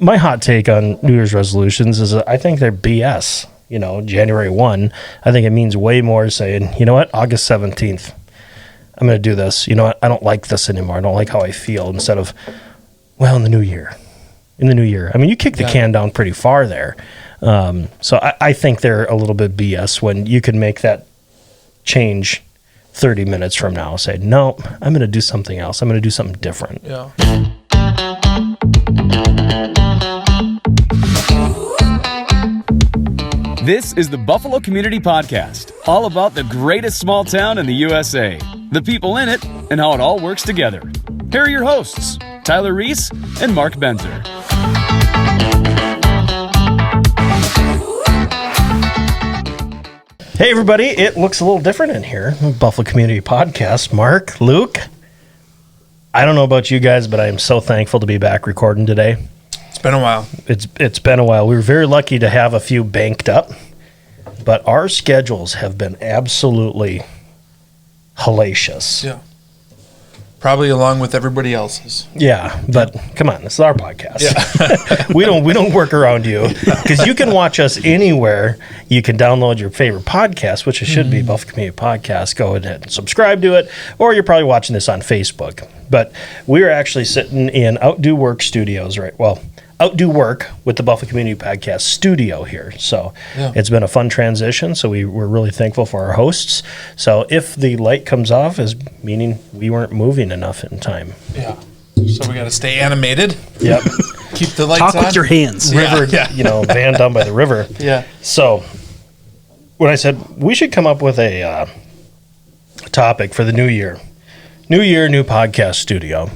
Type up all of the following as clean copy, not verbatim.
My hot take on New Year's resolutions is I think they're BS. January 1, I think it means way more saying, you know what, August 17th, I'm going to do this. You know what, I don't like this anymore. I don't like how I feel, instead of, well, in the new year. I mean, you kick the can down pretty far there. So I think they're a little bit BS when you can make that change 30 minutes from now. Say, no, I'm going to do something else. I'm going to do something different. Yeah. This is the Buffalo Community Podcast, all about the greatest small town in the USA, the people in it, and how it all works together. Here are your hosts, Tyler Reese and Mark Benzer. Hey, everybody. It looks a little different in here. Buffalo Community Podcast. Mark, Luke, I don't know about you guys, but I am so thankful to be back recording today. It's been a while. It's been a while. We were very lucky to have a few banked up, but our schedules have been absolutely hellacious. Yeah. Probably along with everybody else's. Yeah, but come on, this is our podcast. Yeah. we don't work around you, because you can watch us anywhere. You can download your favorite podcast, which it should be Buffalo Community Podcast. Go ahead and subscribe to it, or you're probably watching this on Facebook. But we're actually sitting in Outdo Work Studios, right? Well, Outdo Work with the Buffalo Community Podcast studio here. So It's been a fun transition. So we're really thankful for our hosts. So if the light comes off, is meaning we weren't moving enough in time. Yeah. So we got to stay animated. Yep. Keep the lights on. on. With your hands. River, van down by the river. Yeah. So when I said we should come up with a topic for the new year. New year, new podcast studio.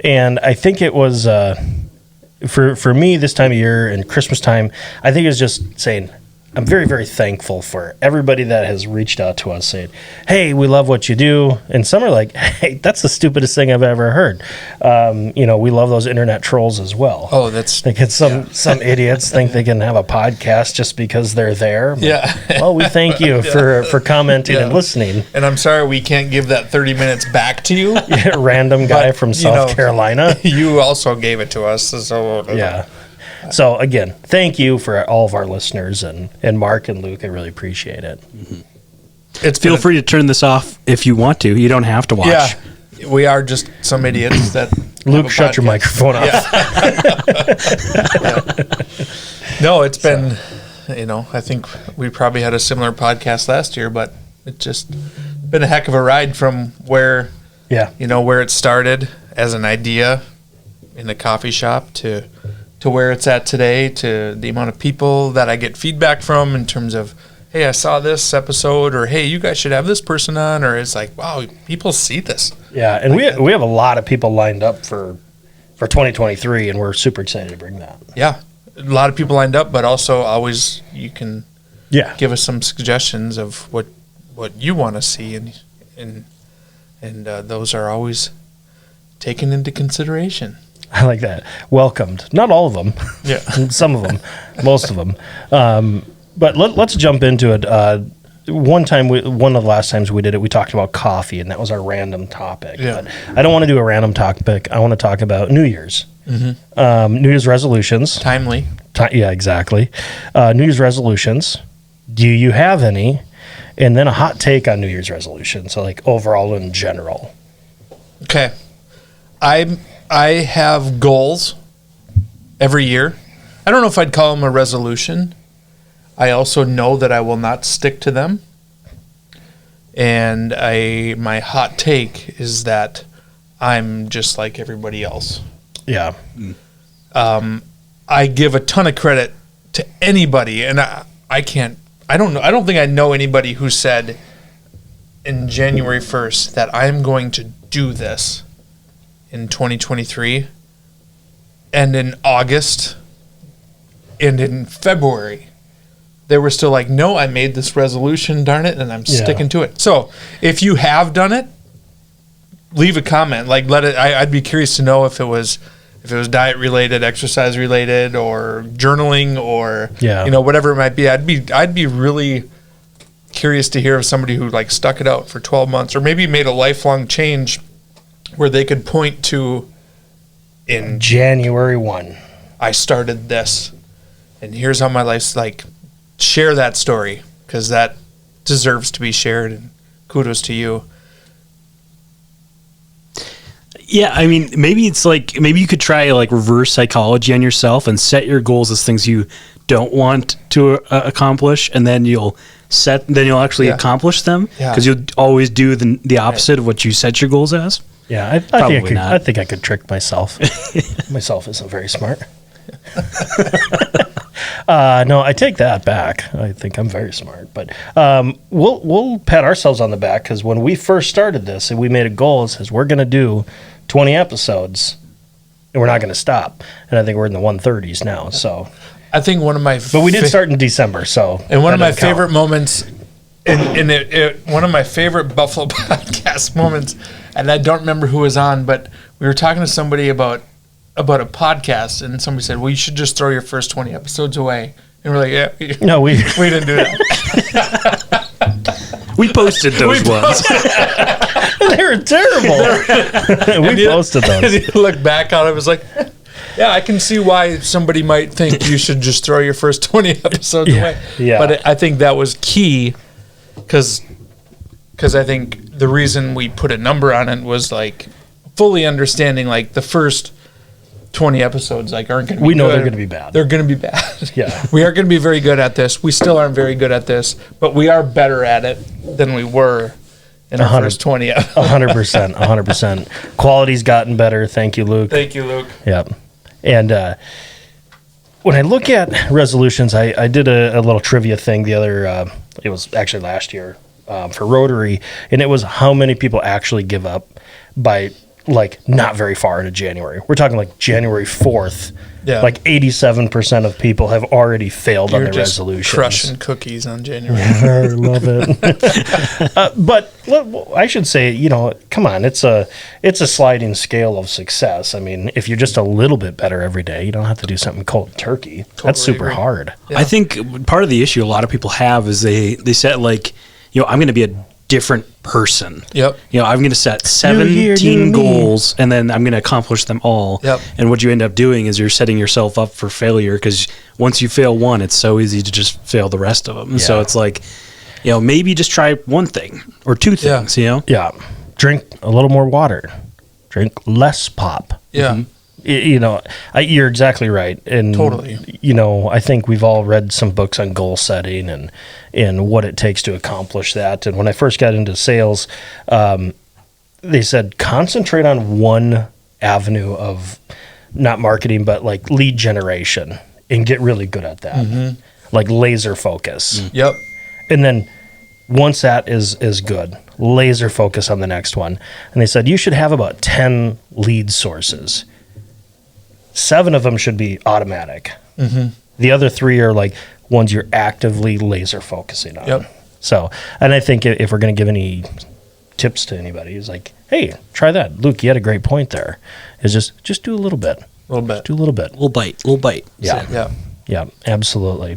And I think it was... For me, this time of year and Christmas time, I think it's just saying I'm very, very thankful for everybody that has reached out to us saying, hey, we love what you do. And some are like, hey, that's the stupidest thing I've ever heard. We love those internet trolls as well. Oh, that's... Like some idiots think they can have a podcast just because they're there. But, yeah. Well, we thank you for commenting and listening. And I'm sorry we can't give that 30 minutes back to you. Random guy from South Carolina. You also gave it to us. So yeah. So, again, thank you for all of our listeners, and Mark and Luke. I really appreciate it. Mm-hmm. Feel free to turn this off if you want to. You don't have to watch. Yeah, we are just some idiots that... Luke, shut your microphone off. Yeah. No, it's been, I think we probably had a similar podcast last year, but it's just been a heck of a ride from where, where it started as an idea in the coffee shop to where it's at today, to the amount of people that I get feedback from in terms of, hey, I saw this episode, or hey, you guys should have this person on, or it's like, wow, people see this. Yeah, and we have a lot of people lined up for 2023, and we're super excited to bring that. Yeah, a lot of people lined up, but also always you can give us some suggestions of what you want to see, and those are always taken into consideration. I like that. Welcomed. Not all of them. Yeah. Some of them. Most of them. But let's jump into it. One of the last times we did it, we talked about coffee, and that was our random topic. Yeah. But I don't want to do a random topic. I want to talk about New Year's. Mm-hmm. New Year's resolutions. Timely. Yeah, exactly. New Year's resolutions. Do you have any? And then a hot take on New Year's resolutions. So, like, overall in general. Okay. I have goals every year. I don't know if I'd call them a resolution. I also know that I will not stick to them. And my hot take is that I'm just like everybody else. Yeah. I give a ton of credit to anybody, and I don't think I know anybody who said in January 1st that I'm going to do this in 2023, and in August, and in February, they were still like, no, I made this resolution, darn it, and I'm sticking to it. So if you have done it, leave a comment. Like, let it. I'd be curious to know if it was diet related, exercise related, or journaling, or whatever it might be. I'd be really curious to hear of somebody who like stuck it out for 12 months, or maybe made a lifelong change where they could point to in January 1. I started this, and here's how my life's like. Share that story, because that deserves to be shared, and kudos to you. Yeah, I mean, maybe it's like, maybe you could try like reverse psychology on yourself and set your goals as things you don't want to accomplish, and then you'll actually accomplish them, because you'll always do the opposite of what you set your goals as. Yeah, I think I could trick myself. Myself isn't very smart. No, I take that back. I think I'm very smart, but we'll pat ourselves on the back, because when we first started this and we made a goal, it says we're going to do 20 episodes and we're not going to stop. And I think we're in the 130s now. So I think one of my but we did start in December. So and one of my favorite moments, one of my favorite Buffalo podcast moments, and I don't remember who was on, but we were talking to somebody about a podcast, and somebody said, well, you should just throw your first 20 episodes away. And we're like, yeah. No, we didn't do that. We posted those ones. They were terrible. We posted those. And you look back on it, it was like, yeah, I can see why somebody might think you should just throw your first 20 episodes away. Yeah. But I think that was key, because I think the reason we put a number on it was like fully understanding like the first 20 episodes like aren't going to be We know good. they're going to be bad. They're going to be bad. Yeah. We aren't going to be very good at this. We still aren't very good at this, but we are better at it than we were in our first 20 episodes. 100%. Quality's gotten better. Thank you, Luke. Thank you, Luke. Yep. And when I look at resolutions, I did a little trivia thing the other, it was actually last year for Rotary, and it was how many people actually give up by like not very far into January. We're talking like January 4th. Yeah. Like 87% of people have already failed on You're their just resolutions. crushing cookies on January. I love it. But I should say, come on, it's a sliding scale of success. I mean, if you're just a little bit better every day, you don't have to do something cold turkey. That's super hard. Yeah. I think part of the issue a lot of people have is they set like, I'm going to be a different person. Yep. I'm going to set New year, 17 new goals, and then I'm going to accomplish them all. Yep. And what you end up doing is you're setting yourself up for failure, because once you fail one, it's so easy to just fail the rest of them. Yeah. So it's like, maybe just try one thing or two things, Yeah. Drink a little more water. Drink less pop. Yeah. Mm-hmm. You're exactly right. And, Totally. I think we've all read some books on goal setting and what it takes to accomplish that. And when I first got into sales, they said concentrate on one avenue of not marketing, but like lead generation, and get really good at that. Mm-hmm. Like laser focus. Mm. Yep. And then once that is good, laser focus on the next one. And they said you should have about 10 lead sources. 7 of them should be automatic. Mm-hmm. The other 3 are like ones you're actively laser focusing on. Yep. So, and I think if we're going to give any tips to anybody, it's like, hey, try that. Luke, you had a great point there. Is just do a little bit. A little bit. Just do a little bit. Little bite. Yeah. Yeah. Yeah, absolutely.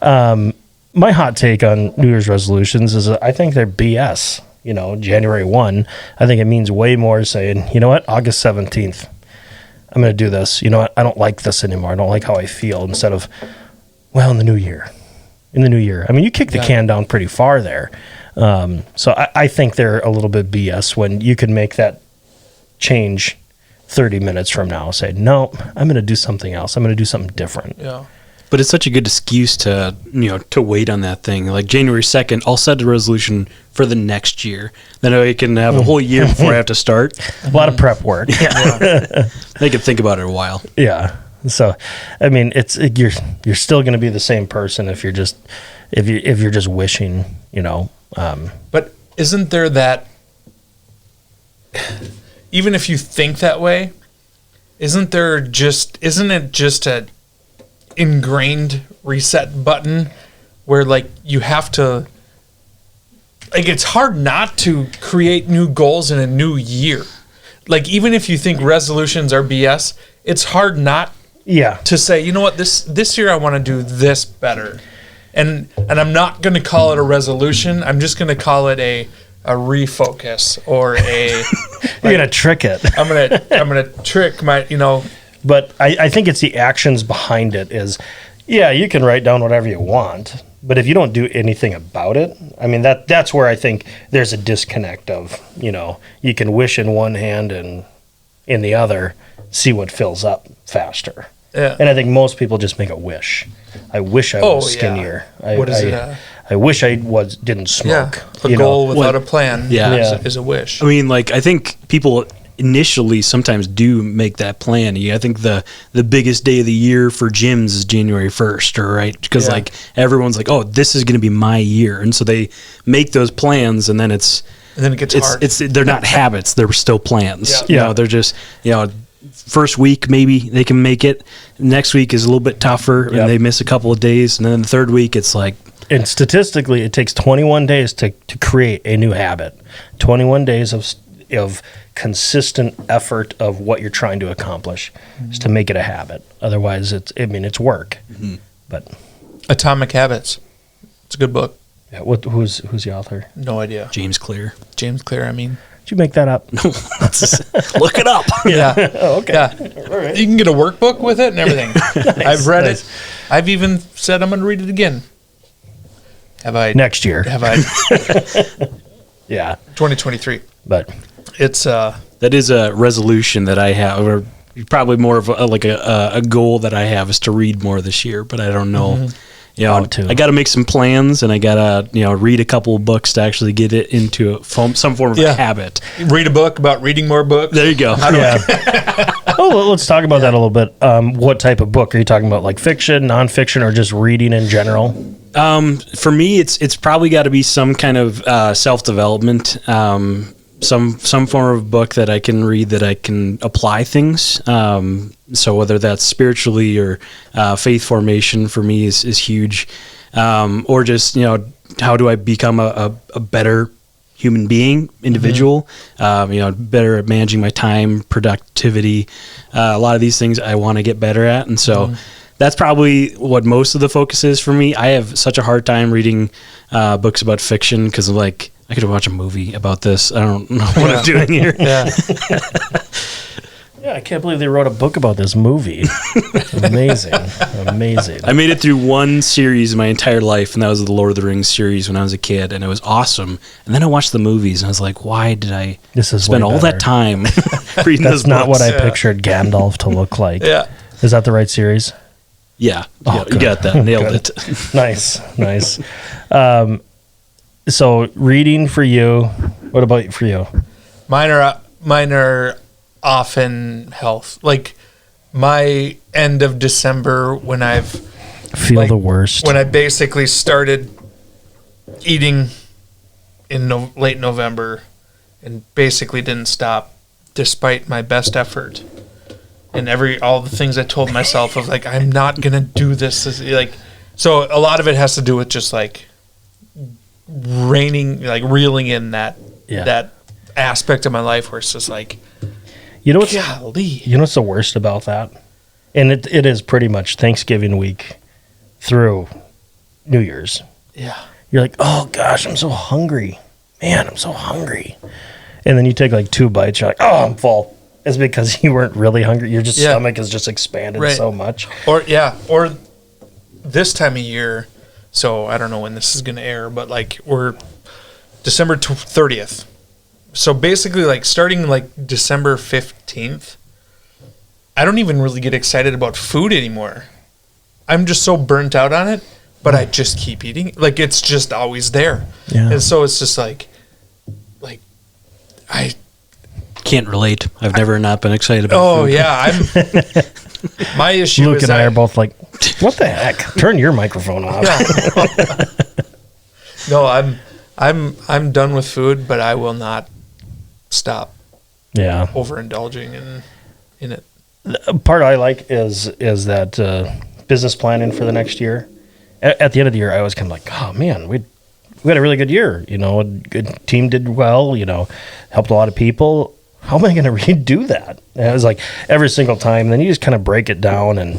My hot take on New Year's resolutions is I think they're BS. January 1, I think it means way more saying, you know what, August 17th, I'm going to do this. You know what, I don't like this anymore. I don't like how I feel, instead of, well, in the new year. I mean, you kick the can down pretty far there. So I think they're a little bit BS when you can make that change 30 minutes from now. Say, no, I'm going to do something else. I'm going to do something different. Yeah. But it's such a good excuse to wait on that thing. Like January 2nd, I'll set a resolution for the next year. Then I can have a whole year before I have to start. A lot of prep work. They can think about it a while. Yeah. So, I mean, you're still going to be the same person if you're just wishing, But isn't there that, even if you think that way, isn't it just a ingrained reset button where like you have to, like, it's hard not to create new goals in a new year. Like, even if you think resolutions are BS, it's hard not to say, you know what, this year I want to do this better. And I'm not going to call it a resolution. I'm just going to call it a refocus or a. You're going to trick it. I'm going to trick my, But I think it's the actions behind it is, yeah, you can write down whatever you want, but if you don't do anything about it, I mean, that's where I think there's a disconnect of, you can wish in one hand and in the other, see what fills up faster. Yeah. And I think most people just make a wish. I wish I was skinnier. What is it? I wish I didn't smoke. A goal without a plan is a wish. I mean, like, I think people initially sometimes do make that plan. I think the biggest day of the year for gyms is January 1st, right? Because like everyone's like, oh, this is going to be my year, and so they make those plans, and then it gets hard. They're not habits; they're still plans. Yeah. They're just first week maybe they can make it. Next week is a little bit tougher, and they miss a couple of days, and then the third week it's like. And statistically, it takes 21 days to create a new habit. 21 days of consistent effort of what you're trying to accomplish is to make it a habit. Otherwise, it's work. Mm-hmm. But Atomic Habits. It's a good book. Yeah, who's the author? No idea. James Clear. Did you make that up? No. Look it up. Yeah. Oh, okay. Yeah. All right. You can get a workbook with it and everything. Nice, I've read it. I've even said I'm going to read it again. Have I? Next year. Have I? Yeah. 2023. But it's that is a resolution that I have, or probably more of a goal that I have is to read more this year. But I don't know. Mm-hmm. I got to make some plans, and I got to read a couple of books to actually get it into some form of a habit. Read a book about reading more books. There you go. Well, let's talk about that a little bit. What type of book are you talking about? Like fiction, nonfiction, or just reading in general? For me, it's probably got to be some kind of self-development, some form of book that I can read that I can apply things. So whether that's spiritually or faith formation for me is huge, or just how do I become a better human being, individual, better at managing my time, productivity. A lot of these things I want to get better at, and so. That's probably what most of the focus is for me. I have such a hard time reading books about fiction because I could watch a movie about this. I don't know what I'm doing here. Yeah. Yeah, I can't believe they wrote a book about this movie. Amazing. I made it through one series in my entire life, and that was the Lord of the Rings series when I was a kid, and it was awesome. And then I watched the movies, and I was like, why did I spend all that time reading this book? That's not what I pictured Gandalf to look like. Yeah. Is that the right series? Yeah, Oh, you got that. Nailed it. Nice. So reading for you. What about for you? Mine are often health. Like my end of December when The worst. when I basically started eating in late November and basically didn't stop despite my best effort. And all the things I told myself of like, I'm not going to do this. So a lot of it has to do with just like reeling in that aspect of my life where it's just like, golly. You know what's the worst about that? And it is pretty much Thanksgiving week through New Year's. Yeah. You're like, oh gosh, I'm so hungry. Man, I'm so hungry. And then you take like 2 bites, you're like, oh, I'm full. It's because you weren't really hungry. Your stomach has just expanded so much. Or this time of year, so I don't know when this is going to air, but like we're December 30th. So basically like starting like December 15th, I don't even really get excited about food anymore. I'm just so burnt out on it, but I just keep eating. Like it's just always there. Yeah. And so it's just like I can't relate. I've never not been excited about food. Oh yeah, my issue Luke is and I are both like, what the heck? Turn your microphone off. Yeah. No, I'm done with food, but I will not stop overindulging in it. The part I like is that business planning for the next year. At the end of the year, I was kind of like, oh man, we had a really good year. A good team did well. Helped a lot of people. How am I going to redo that? And it was like every single time. Then you just kind of break it down and,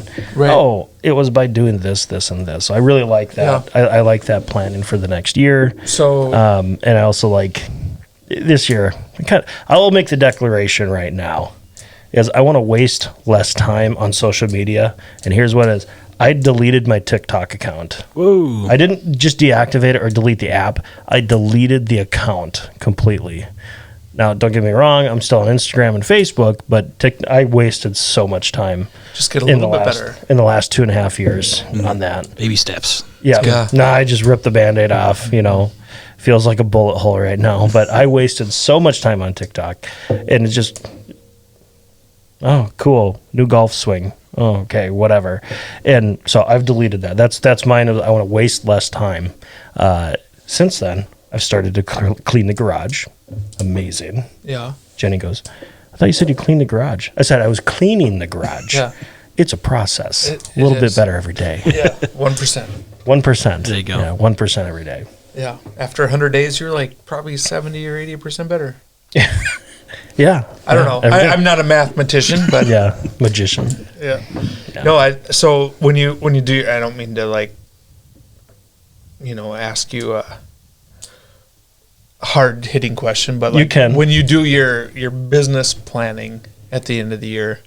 it was by doing this, this, and this. So I really like that. Yeah. I like that planning for the next year. So, and I also like this year. I will make the declaration right now. is I want to waste less time on social media. And here's what it is. I deleted my TikTok account. Whoa. I didn't just deactivate it or delete the app. I deleted the account completely. Now, don't get me wrong. I'm still on Instagram and Facebook, but I wasted so much time. Just get a little bit better. In the last 2.5 years on that. Baby steps. Yeah. No, I just ripped the Band-Aid off, Feels like a bullet hole right now. But I wasted so much time on TikTok. And it's just, oh, cool. New golf swing. Oh, okay, whatever. And so I've deleted that. That's mine. I want to waste less time. Since then, I've started to clean the garage. Amazing. Yeah. Jenny goes, I thought you said you cleaned the garage. I said I was cleaning the garage. Yeah. It's a process. It a little is. bit better every day. Yeah. 1%. 1%. There you go. Yeah, 1% every day. Yeah. After 100 days, you're like probably 70 or 80% better. Yeah. I don't know. I'm not a mathematician, but yeah, magician. Yeah. No, so when you do, I don't mean to ask you a hard hitting question, but you can. When you do your business planning at the end of the year,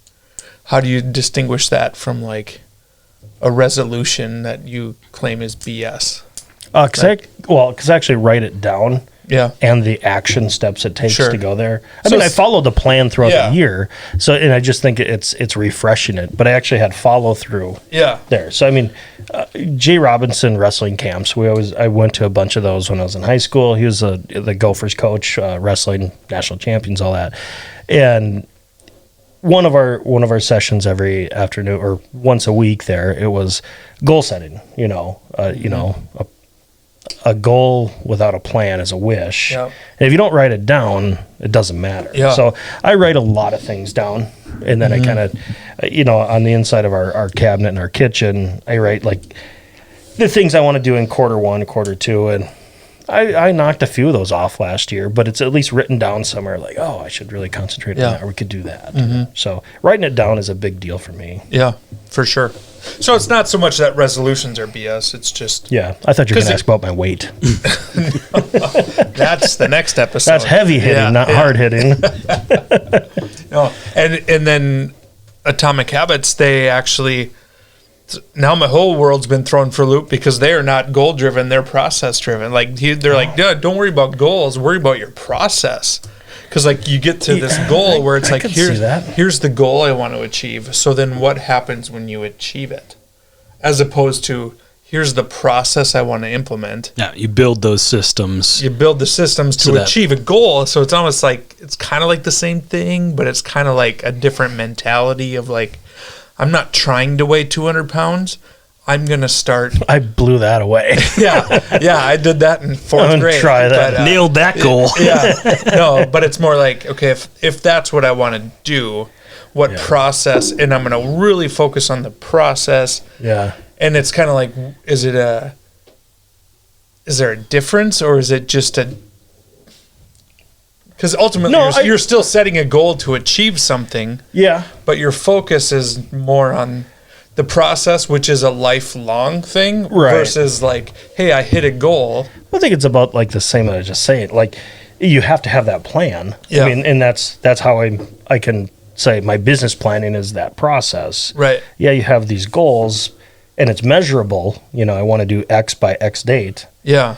how do you distinguish that from like a resolution that you claim is BS? Because I actually write it down. Yeah. And the action steps it takes Sure. to go there. I followed the plan throughout the year. So, and I just think it's refreshing it. But I actually had follow through there. So, Jay Robinson wrestling camps. I went to a bunch of those when I was in high school. He was the Gophers coach, wrestling national champions, all that. And one of our sessions every afternoon or once a week there, it was goal setting, a goal without a plan is a wish. Yep. And if you don't write it down, it doesn't matter. Yeah. So I write a lot of things down, and then I kind of, on the inside of our cabinet in our kitchen, I write like the things I want to do in quarter 1, quarter 2, and I knocked a few of those off last year, but it's at least written down somewhere like, oh, I should really concentrate on that, or we could do that. So writing it down is a big deal for me. Yeah, for sure. So it's not so much that resolutions are BS. It's just I thought you were going to ask about my weight. That's the next episode. That's heavy hitting, not hard hitting. No, and then Atomic Habits, they actually. Now my whole world's been thrown for a loop because they are not goal driven; they're process driven. Like they're like, yeah, don't worry about goals, worry about your process. Because like you get to this goal where it's like, here's the goal I want to achieve. So then what happens when you achieve it? As opposed to here's the process I want to implement. Yeah, you build those systems. You build the systems to achieve a goal. So it's almost like it's kind of like the same thing, but it's kind of like a different mentality of like, I'm not trying to weigh 200 pounds. I'm going to start. I blew that away. Yeah, I did that in 4th grade. Try that. But, nailed that goal. Yeah. No, but it's more like, okay, if that's what I want to do, what process, and I'm going to really focus on the process. Yeah. And it's kind of like, is there a difference, or is it just a, because ultimately you're still setting a goal to achieve something. Yeah. But your focus is more on the process, which is a lifelong thing, versus like, hey, I hit a goal. I think it's about like the same as I was just saying. Like, you have to have that plan. Yeah. And that's how I can say my business planning is that process. Right. Yeah, you have these goals, and it's measurable. I want to do X by X date. Yeah.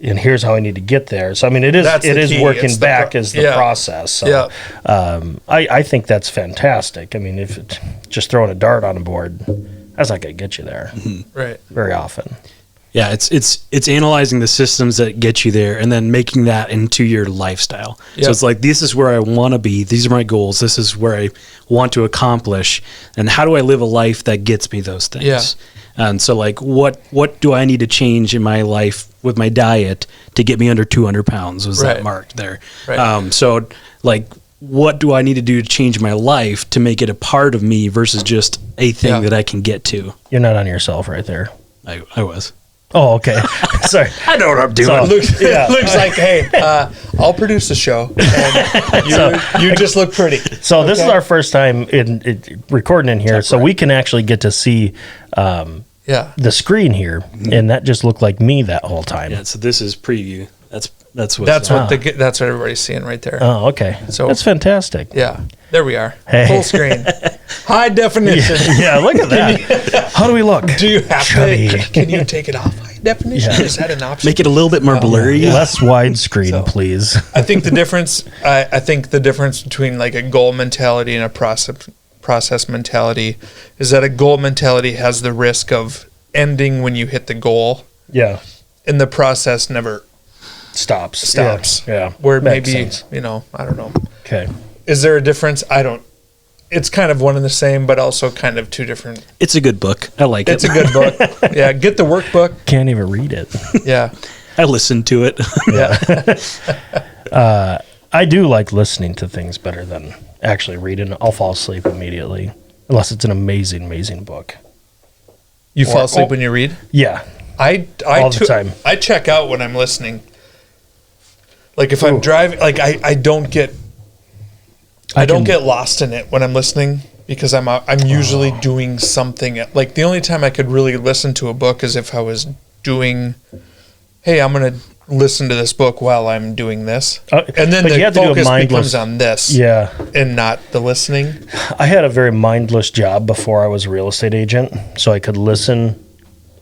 And here's how I need to get there. So it is working back as the process. So I think that's fantastic. If it's just throwing a dart on a board, that's not going to get you there. Right. Very often. Yeah, it's analyzing the systems that get you there and then making that into your lifestyle. Yep. So it's like, this is where I want to be. These are my goals. This is where I want to accomplish. And how do I live a life that gets me those things? Yeah. And so like, what do I need to change in my life with my diet to get me under 200 pounds was that marked there. Right. So like, what do I need to do to change my life to make it a part of me versus just a thing that I can get to? You're not on yourself right there. I was. Oh, okay. Sorry. I know what I'm doing. So, Luke's like, hey, I'll produce the show. And you just look pretty. So this is our first time in recording in here, so we can actually get to see the screen here, and that just looked like me that whole time. Yeah, so this is preview. That's what that's what everybody's seeing right there. Oh, okay. So- that's fantastic. Yeah, there we are. Hey. Full screen, high definition. Yeah, look at that. How do we look? Do you have Chubby. to? Can you take it off high definition? Yeah. Is that an option? make it a little bit more blurry. Less widescreen, please. I think the difference. I think the difference between like a goal mentality and a process mentality is that a goal mentality has the risk of ending when you hit the goal, Yeah. and the process never Stops. Yeah. Where Makes maybe sense. I don't know. Okay. Is there a difference? I don't. It's kind of one and the same, but also kind of two different. It's a good book. I like It's it. a good book. Yeah, get the workbook. Can't even read it. Yeah, I listened to it. yeah. I do like listening to things better than actually reading. I'll fall asleep immediately unless it's an amazing, amazing book. You fall asleep when you read? Yeah. I All the time. I check out when I'm listening. Like if I'm driving, like I don't get get lost in it when I'm listening because I'm usually doing something. Like the only time I could really listen to a book is if I was doing, hey, I'm gonna listen to this book while I'm doing this, and then but you the have to do a focus mindless- becomes on this, Yeah. and not the listening. I had a very mindless job before I was a real estate agent, so I could listen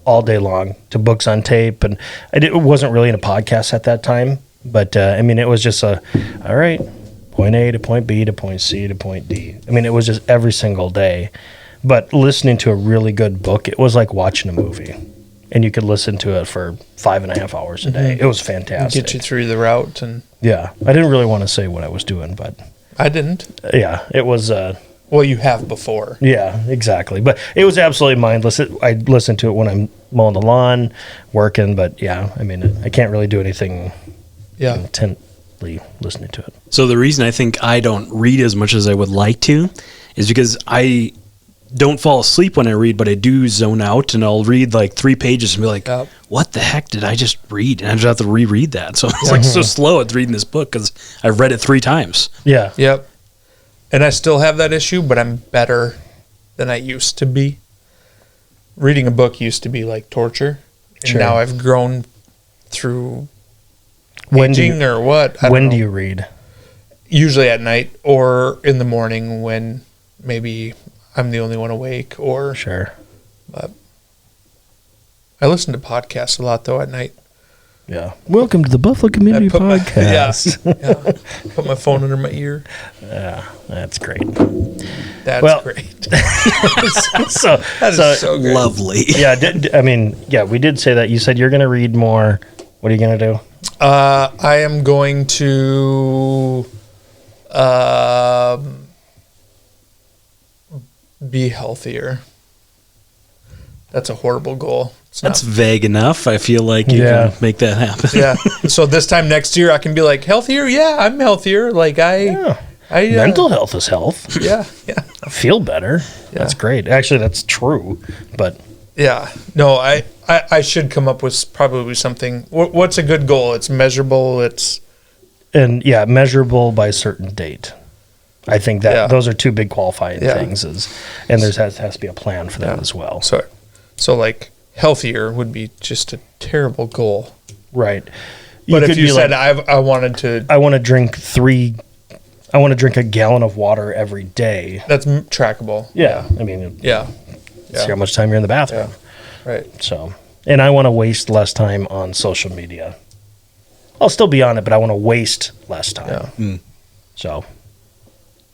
all day long to books on tape, and it wasn't really in a podcast at that time. But I mean, it was just all right, point A to point B to point C to point D. I mean, it was just every single day. But listening to a really good book, it was like watching a movie, and you could listen to it for 5.5 hours a day. It was fantastic. Get you through the route, and Yeah, I didn't really want to say what I was doing, but I didn't. yeah, it was. Well, you have before. Yeah, exactly. But it was absolutely mindless. I listen to it when I'm mowing the lawn, working. But yeah, I mean, I can't really do anything Yeah. intently listening to it. So the reason I think I don't read as much as I would like to is because I don't fall asleep when I read, but I do zone out, and I'll read like 3 pages and be like, Yep. what the heck did I just read? And I just have to reread that. So it's like so slow at reading this book because I've read it 3 times. Yeah. Yep. And I still have that issue, but I'm better than I used to be. Reading a book used to be like torture. And Sure. now I've grown through When do aging you, or what. I don't when know. do you read? Usually at night or in the morning when maybe I'm the only one awake, or Sure. I listen to podcasts a lot though at night. Yeah. Welcome to the Buffalo Community put my- Podcast. Yeah. Put my phone under my ear. Yeah, that's great. That's Well- great. So, That is so great. Lovely. yeah, we did say that. You said you're going to read more. What are you going to do? I am going to be healthier. That's a horrible goal. It's That's not. vague enough. I feel like you Yeah. can make that happen. Yeah. So this time next year, I can be like healthier. Yeah, I'm healthier. Like I Mental health is health. Yeah. Yeah. I feel better. That's great. Actually, that's true. But Yeah. No, I should come up with probably something. What's a good goal? It's measurable. It's measurable by a certain date. I think that Yeah. those are 2 big qualifying Yeah. things, and there has to be a plan for that Yeah. as well. so like healthier would be just a terrible goal. Right. But if could you be said like, I wanted to, I want to drink a gallon of water every day. that's trackable. Yeah. I mean, Yeah. see how much time you're in the bathroom. Right. So, and I want to waste less time on social media. I'll still be on it, but I want to waste less time. Yeah. So,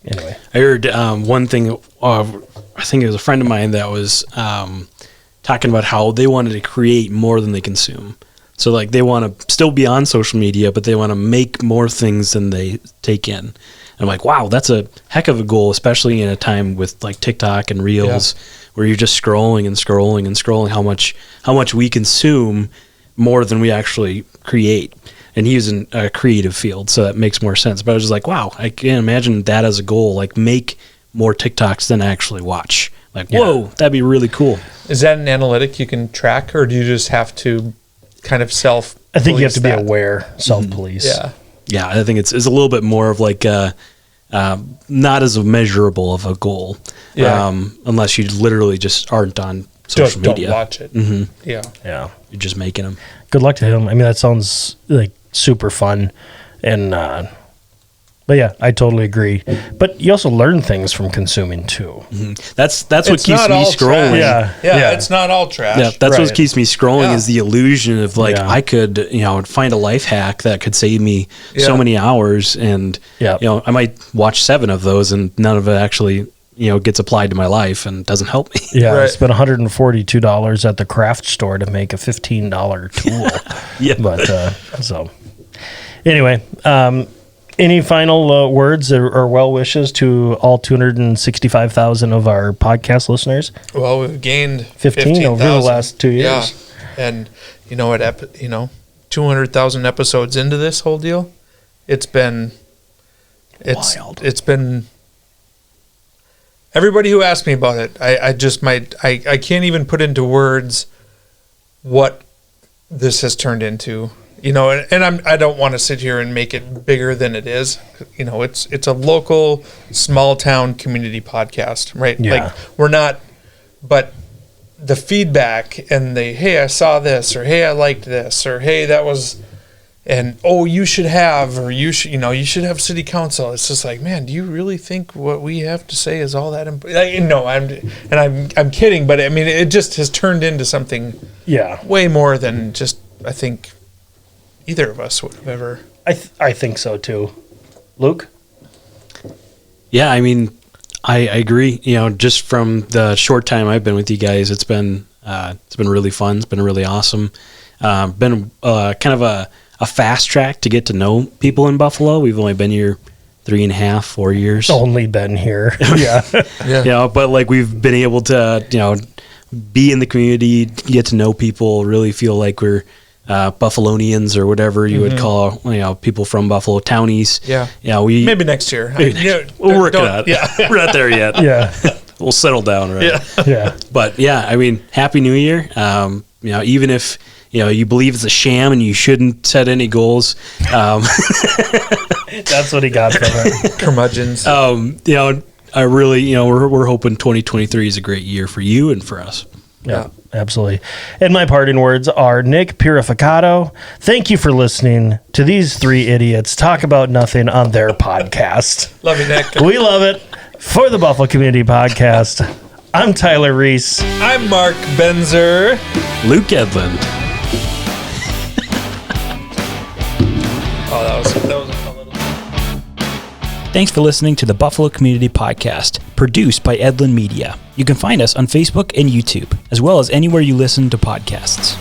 anyway. I heard one thing. I think it was a friend of mine that was talking about how they wanted to create more than they consume. So, like, they want to still be on social media, but they want to make more things than they take in. And I'm like, wow, that's a heck of a goal, especially in a time with like TikTok and Reels, where you're just scrolling and scrolling and scrolling. How much we consume more than we actually create. And he's in a creative field, so that makes more sense. But I was just like, wow, I can't imagine that as a goal. Like, make more TikToks than actually watch. Like, whoa, that'd be really cool. Is that an analytic you can track, or do you just have to kind of self? I think you have to be aware, self-police. Yeah. Yeah, I think it's a little bit more of like not as measurable of a goal. Yeah. Unless you literally just aren't on social Don't media. watch it. Mm-hmm. Yeah. Yeah. You're just making them. Good luck to him. I mean, that sounds like super fun. And, but yeah, I totally agree. But you also learn things from consuming too. That's what It's keeps not me all scrolling. trash. Yeah. It's not all trash. Yeah, that's what Right. keeps me scrolling Yeah. is the illusion of like Yeah. I could, find a life hack that could save me so Yeah. many hours, and Yeah. I might watch 7 of those, and none of it actually, gets applied to my life and doesn't help me. Yeah, I Right. spent $142 at the craft store to make a $15 tool. Yeah. But so anyway, any final words or well wishes to all 265,000 of our podcast listeners? Well, we've gained 15 over the 15,000. last 2 years. Yeah. And at 200,000 episodes into this whole deal, it's been Wild. It's been everybody who asked me about it. I can't even put into words what this has turned into. I don't want to sit here and make it bigger than it is. It's a local small town community podcast, right? Yeah. Like we're not, but the feedback and hey, I saw this, or hey, I liked this, or hey, that was, and you should have, or you should have city council. It's just like, man, do you really think what we have to say is all that important? No, I'm kidding, but I mean, it just has turned into something Yeah. way more than just, I think, either of us would have ever. I think so too. Luke? Yeah, I mean, I agree. Just from the short time I've been with you guys, it's been really fun. It's been really awesome. Been kind of a fast track to get to know people in Buffalo. We've only been here 3.5, 4 years. Only been here. Yeah. But like we've been able to, be in the community, get to know people, really feel like we're Buffalonians or whatever you would call, people from Buffalo, townies. Yeah. Yeah, we Maybe next year. we'll work on it. Yeah. We're not there yet. Yeah. We'll settle down, right? Yeah. Yeah. But yeah, I mean, Happy New Year. Even if you believe it's a sham and you shouldn't set any goals, That's what he got from it. Curmudgeons. I really, we're hoping 2023 is a great year for you and for us. Yeah, absolutely. And my parting words are Nick Purificato. Thank you for listening to these 3 idiots talk about nothing on their podcast. Love you, Nick. We love it. For the Buffalo Community Podcast, I'm Tyler Reese. I'm Mark Benzer. Luke Edlund. Oh, that was a fun little. Thanks for listening to the Buffalo Community Podcast, produced by Edlund Media. You can find us on Facebook and YouTube, as well as anywhere you listen to podcasts.